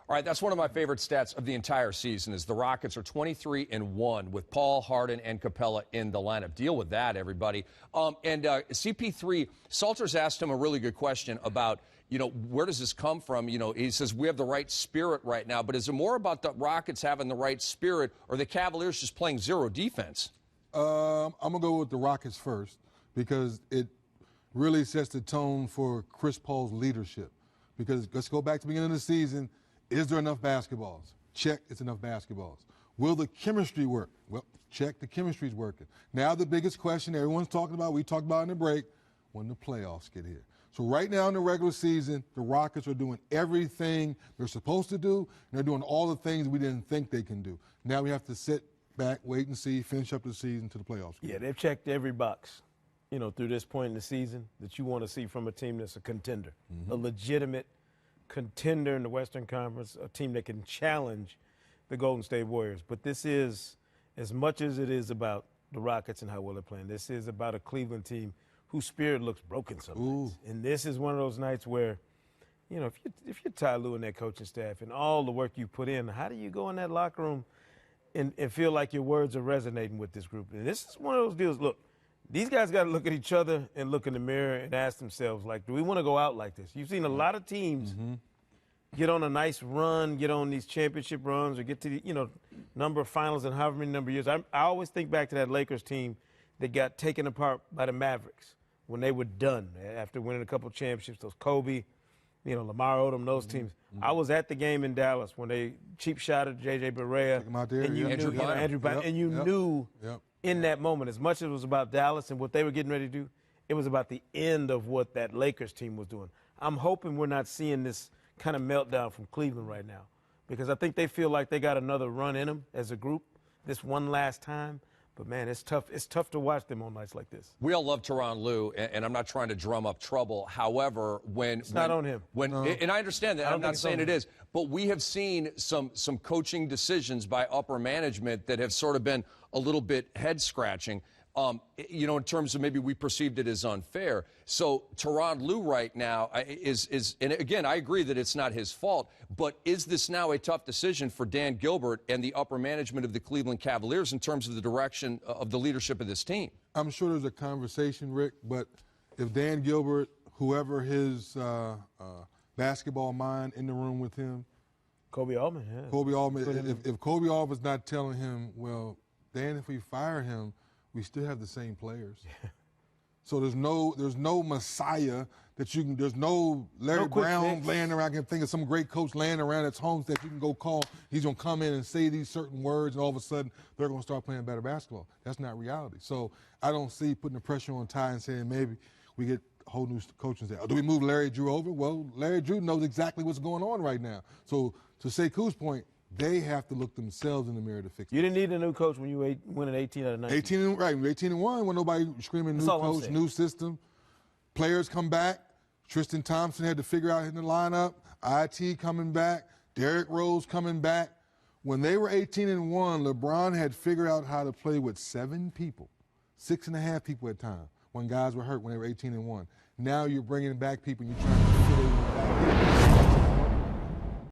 All right, that's one of my favorite stats of the entire season is the Rockets are 23-1 with Paul, Harden, and Capella in the lineup. Deal with that, everybody. CP3, Salters asked him a really good question about, where does this come from? He says we have the right spirit right now, but is it more about the Rockets having the right spirit or the Cavaliers just playing zero defense? I'm going to go with the Rockets first because it really sets the tone for Chris Paul's leadership. Because let's go back to the beginning of the season. Is there enough basketballs? Check, it's enough basketballs. Will the chemistry work? Well, check, the chemistry's working. Now the biggest question everyone's talking about, we talked about in the break, when the playoffs get here. So right now in the regular season, the Rockets are doing everything they're supposed to do, and they're doing all the things we didn't think they can do. Now we have to sit back, wait and see, finish up the season to the playoffs. Yeah, they've checked every box, through this point in the season that you want to see from a team that's a contender, a legitimate contender in the Western Conference, a team that can challenge the Golden State Warriors. But this is, as much as it is about the Rockets and how well they're playing, this is about a Cleveland team whose spirit looks broken some nights. And this is one of those nights where, if you're Ty Lue and that coaching staff and all the work you put in, how do you go in that locker room and feel like your words are resonating with this group? And this is one of those deals, look, these guys got to look at each other and look in the mirror and ask themselves, do we want to go out like this? You've seen a lot of teams get on a nice run, get on these championship runs, or get to the, number of finals in however many number of years. I always think back to that Lakers team that got taken apart by the Mavericks when they were done after winning a couple championships. Those Kobe, Lamar Odom, those teams. I was at the game in Dallas when they cheap shot at J.J. Barea. And you knew, Andrew Bynum, and you knew in that moment, as much as it was about Dallas and what they were getting ready to do, it was about the end of what that Lakers team was doing. I'm hoping we're not seeing this kind of meltdown from Cleveland right now because I think they feel like they got another run in them as a group this one last time. But, man, it's tough. It's tough to watch them on nights like this. We all love Tyronn Lue, and I'm not trying to drum up trouble. However, it's not on him. And I understand that. I'm not saying it is. But we have seen some coaching decisions by upper management that have sort of been a little bit head-scratching. In terms of maybe we perceived it as unfair. So Tyronn Lue right now is, and again, I agree that it's not his fault, but is this now a tough decision for Dan Gilbert and the upper management of the Cleveland Cavaliers in terms of the direction of the leadership of this team? I'm sure there's a conversation, Rick, but if Dan Gilbert, whoever his basketball mind in the room with him, Kobe Altman, if Kobe Altman's not telling him, well, Dan, if we fire him, we still have the same players. So there's no Messiah that you can, there's no Larry Brown laying around. I can think of some great coach laying around at home that you can go call. He's going to come in and say these certain words, and all of a sudden they're going to start playing better basketball. That's not reality. So I don't see putting the pressure on Ty and saying maybe we get a whole new coaching staff. Do we move Larry Drew over? Well, Larry Drew knows exactly what's going on right now. So to Sekou's point, they have to look themselves in the mirror to fix it. You didn't need a new coach when you went at 18 out of 19. 18-1 when nobody screaming new coach, new system. Players come back. Tristan Thompson had to figure out in the lineup. IT coming back. Derrick Rose coming back. When they were 18-1, LeBron had figured out how to play with 7 people, 6.5 people at time when guys were hurt when they were 18-1. Now you're bringing back people and you're trying to fit in back in.